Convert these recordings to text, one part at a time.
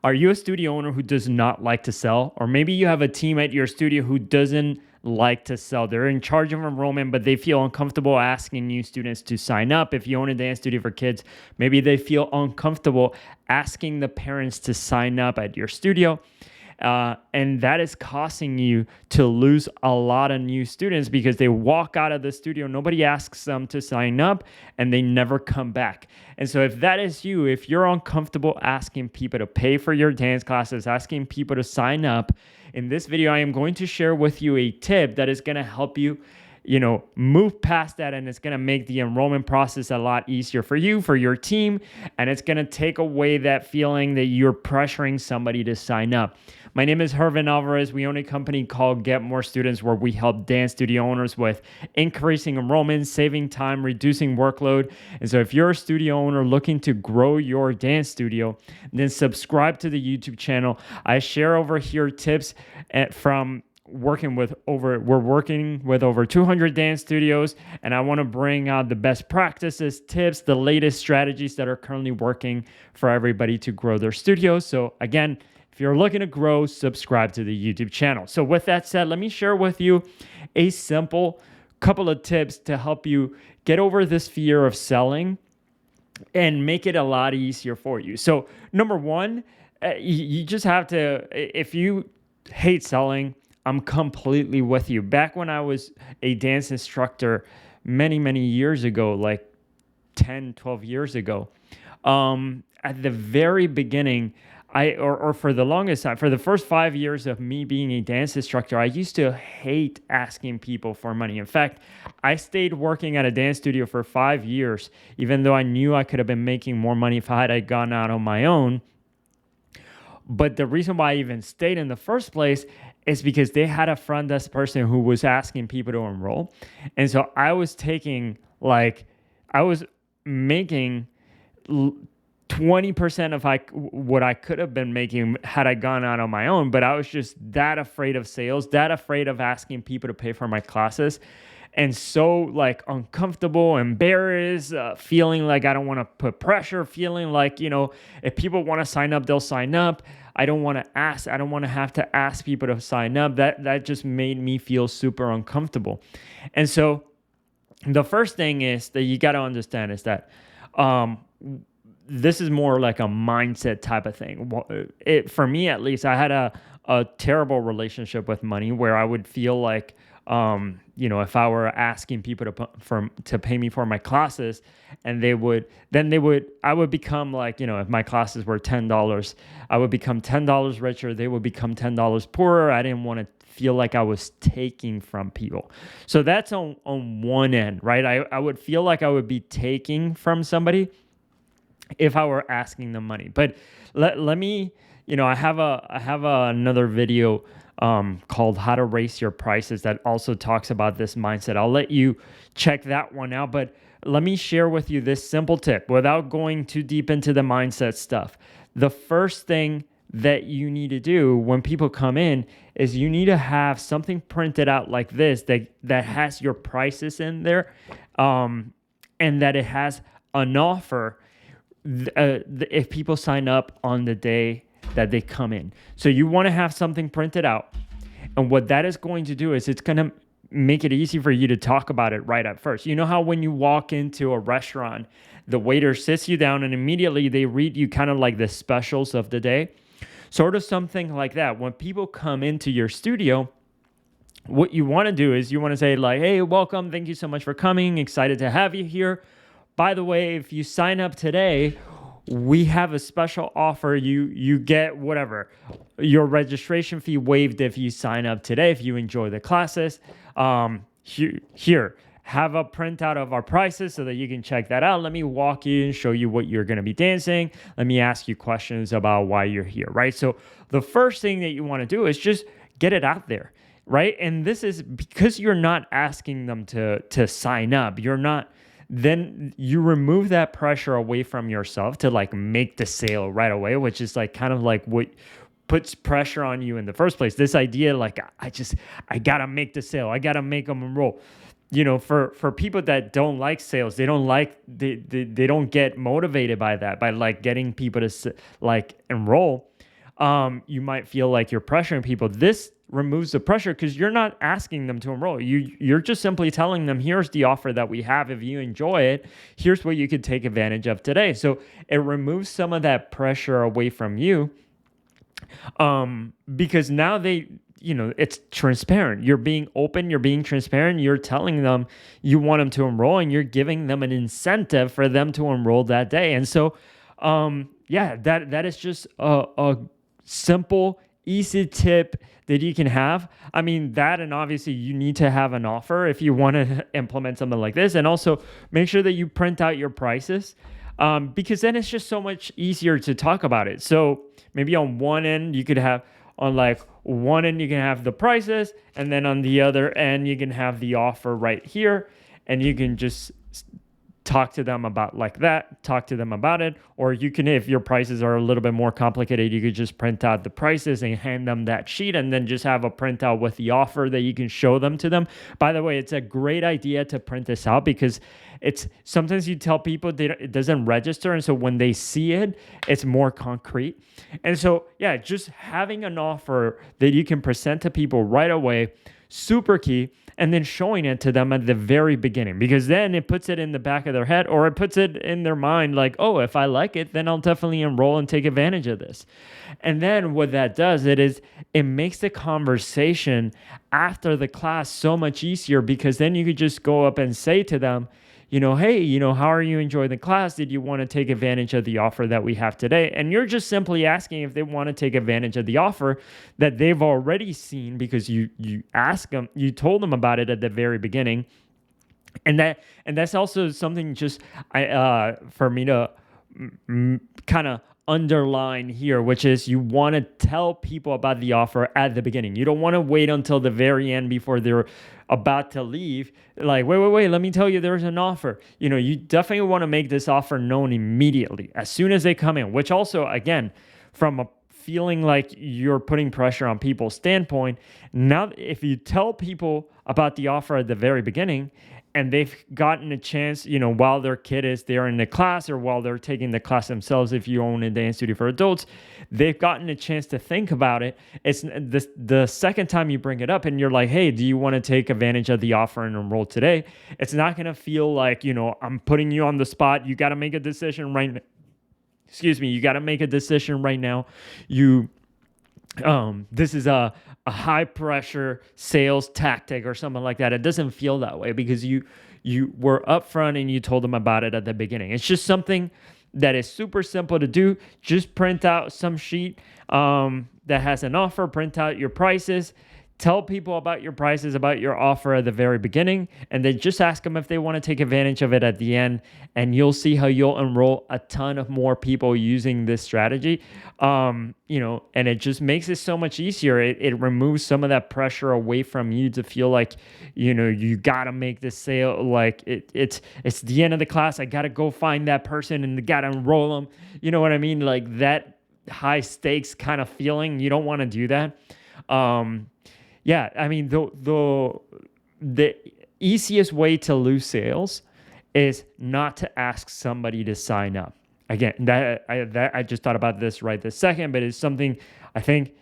Are you a studio owner who does not like to sell? Or maybe you have a team at your studio who doesn't like to sell. They're in charge of enrollment, but they feel uncomfortable asking new students to sign up. If you own a dance studio for kids, maybe they feel uncomfortable asking the parents to sign up at your studio. And that is causing you to lose a lot of new students because they walk out of the studio, nobody asks them to sign up, and they never come back. And so if that is you, if you're uncomfortable asking people to pay for your dance classes, asking people to sign up, in this video, I am going to share with you a tip that is going to help you move past that, and it's going to make the enrollment process a lot easier for you, for your team, and it's going to take away that feeling that you're pressuring somebody to sign up. My name is Hervin Alvarez. We own a company called Get More Students where we help dance studio owners with increasing enrollment, saving time, reducing workload. And so if you're a studio owner looking to grow your dance studio, then subscribe to the YouTube channel. I share over here tips from working with over 200 dance studios, and I want to bring out the best practices, tips, the latest strategies that are currently working for everybody to grow their studios. So again, if you're looking to grow, subscribe to the YouTube channel. So with that said, let me share with you a simple couple of tips to help you get over this fear of selling and make it a lot easier for you. So number one, you just have to, if you hate selling, I'm completely with you. Back when I was a dance instructor many, many years ago, like 10, 12 years ago, at the very beginning, for the longest time, for the first 5 years of me being a dance instructor, I used to hate asking people for money. In fact, I stayed working at a dance studio for 5 years, even though I knew I could have been making more money if I had gone out on my own. But the reason why I even stayed in the first place is because they had a front desk person who was asking people to enroll. And so I was making 20% of what I could have been making had I gone out on my own, but I was just that afraid of sales, that afraid of asking people to pay for my classes, and so uncomfortable, embarrassed, feeling like I don't want to put pressure, feeling like, if people want to sign up, they'll sign up. I don't want to have to ask people to sign up. That just made me feel super uncomfortable. And so the first thing is that you got to understand is that this is more like a mindset type of thing. For me, at least, I had a terrible relationship with money where I would feel like, if I were asking people to pay me for my classes, and I would become like, if my classes were $10, I would become $10 richer. They would become $10 poorer. I didn't want to feel like I was taking from people. So that's on one end, right? I would feel like I would be taking from somebody if I were asking them money. But let me, I have another video called How to Raise Your Prices that also talks about this mindset. I'll let you check that one out, but let me share with you this simple tip without going too deep into the mindset stuff. The first thing that you need to do when people come in is you need to have something printed out like this that has your prices in there, and that it has an offer if people sign up on the day that they come in. So you want to have something printed out. And what that is going to do is it's going to make it easy for you to talk about it right at first. You know how when you walk into a restaurant, the waiter sits you down and immediately they read you kind of like the specials of the day? Sort of something like that. When people come into your studio, what you want to do is you want to say like, hey, welcome. Thank you so much for coming. Excited to have you here. By the way, if you sign up today, we have a special offer. You get whatever, your registration fee waived if you sign up today, if you enjoy the classes. Here, have a printout of our prices so that you can check that out. Let me walk you and show you what you're going to be dancing. Let me ask you questions about why you're here, right? So the first thing that you want to do is just get it out there, right? And this is because you're not asking them to sign up. Then you remove that pressure away from yourself to make the sale right away, which is kind of like what puts pressure on you in the first place. This idea I gotta make the sale. I gotta make them enroll. For people that don't like sales, they don't get motivated by that, by getting people to enroll. you might feel like you're pressuring people. This removes the pressure because you're not asking them to enroll. You're just simply telling them, here's the offer that we have. If you enjoy it, here's what you could take advantage of today. So it removes some of that pressure away from you, because now it's transparent. You're being open, you're being transparent, you're telling them you want them to enroll, and you're giving them an incentive for them to enroll that day. And so yeah, that is just a simple, easy tip that you can have. I mean, that, and obviously you need to have an offer if you want to implement something like this. And also make sure that you print out your prices, because then it's just so much easier to talk about it. So maybe on one end, you could have, on like one end, you can have the prices, and then on the other end, you can have the offer right here, and you can just talk to them about like that, talk to them about it. Or you can, if your prices are a little bit more complicated, you could just print out the prices and hand them that sheet, and then just have a printout with the offer that you can show them to them. By the way, it's a great idea to print this out, because it's sometimes you tell people it doesn't register, and so when they see it, it's more concrete. And so yeah, just having an offer that you can present to people right away, super key. And then showing it to them at the very beginning, because then it puts it in the back of their head, or it puts it in their mind like, oh, if I like it, then I'll definitely enroll and take advantage of this. And then what that does, it makes the conversation after the class so much easier, because then you could just go up and say to them, hey, how are you enjoying the class? Did you want to take advantage of the offer that we have today? And you're just simply asking if they want to take advantage of the offer that they've already seen, because you asked them, you told them about it at the very beginning. And that's also something just for me to kind of underline here, which is you want to tell people about the offer at the beginning. You don't want to wait until the very end before they're about to leave. Like, wait, let me tell you, there's an offer. You definitely want to make this offer known immediately, as soon as they come in, which also, again, from a feeling like you're putting pressure on people's standpoint, now if you tell people about the offer at the very beginning, and they've gotten a chance, while their kid is there in the class, or while they're taking the class themselves, if you own a dance studio for adults, they've gotten a chance to think about it. It's the second time you bring it up and you're like, hey, do you want to take advantage of the offer and enroll today? It's not going to feel like, I'm putting you on the spot. You got to make a decision right now. You got to make a decision right now. This is a high pressure sales tactic or something like that. It doesn't feel that way, because you were upfront and you told them about it at the beginning. It's just something that is super simple to do. Just print out some sheet that has an offer, print out your prices, tell people about your prices, about your offer at the very beginning, and then just ask them if they want to take advantage of it at the end. And you'll see how you'll enroll a ton of more people using this strategy. And it just makes it so much easier. It removes some of that pressure away from you to feel like, you got to make this sale. Like it's the end of the class. I got to go find that person and got to enroll them. You know what I mean? Like that high stakes kind of feeling. You don't want to do that. Yeah, I mean, the easiest way to lose sales is not to ask somebody to sign up. Again, I just thought about this right this second, but it's something I think,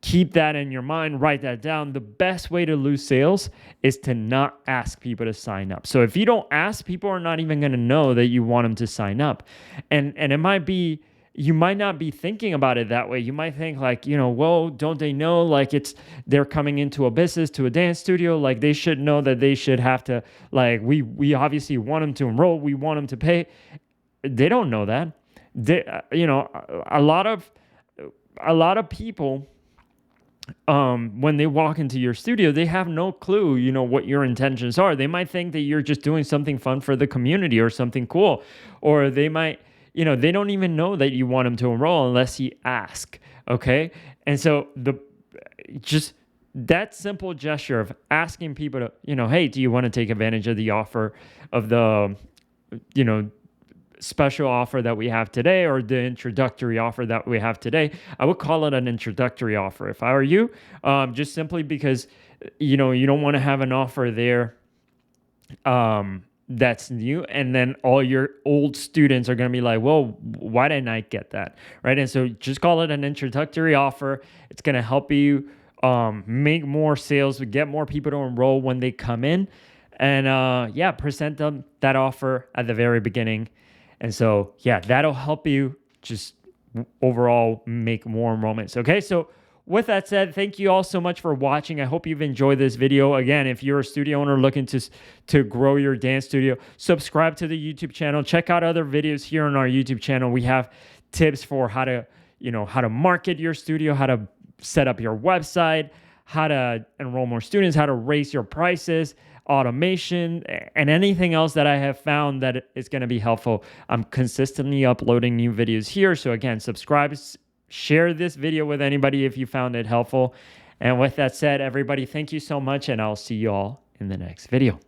keep that in your mind, write that down. The best way to lose sales is to not ask people to sign up. So if you don't ask, people are not even going to know that you want them to sign up. And it might be, you might not be thinking about it that way. You might think like, well, don't they know, like they're coming into a business, to a dance studio, like they should know that they should have to, like, we obviously want them to enroll, we want them to pay. They don't know that. A lot of people, when they walk into your studio, they have no clue, what your intentions are. They might think that you're just doing something fun for the community or something cool, or they might, they don't even know that you want them to enroll unless you ask, okay? And so just that simple gesture of asking people to, hey, do you want to take advantage of the offer of the, special offer that we have today, or the introductory offer that we have today? I would call it an introductory offer if I were you, just simply because, you don't want to have an offer there that's new, and then all your old students are going to be like, well, why didn't I get that, right? And so just call it an introductory offer. It's going to help you make more sales, get more people to enroll when they come in, and yeah, present them that offer at the very beginning. And so yeah, that'll help you just overall make more enrollments. Okay, so with that said, thank you all so much for watching. I hope you've enjoyed this video. Again, if you're a studio owner looking to grow your dance studio, subscribe to the YouTube channel. Check out other videos here on our YouTube channel. We have tips for how to, how to market your studio, how to set up your website, how to enroll more students, how to raise your prices, automation, and anything else that I have found that is going to be helpful. I'm consistently uploading new videos here. So again, subscribe, share this video with anybody if you found it helpful. And with that said, everybody, thank you so much, and I'll see you all in the next video.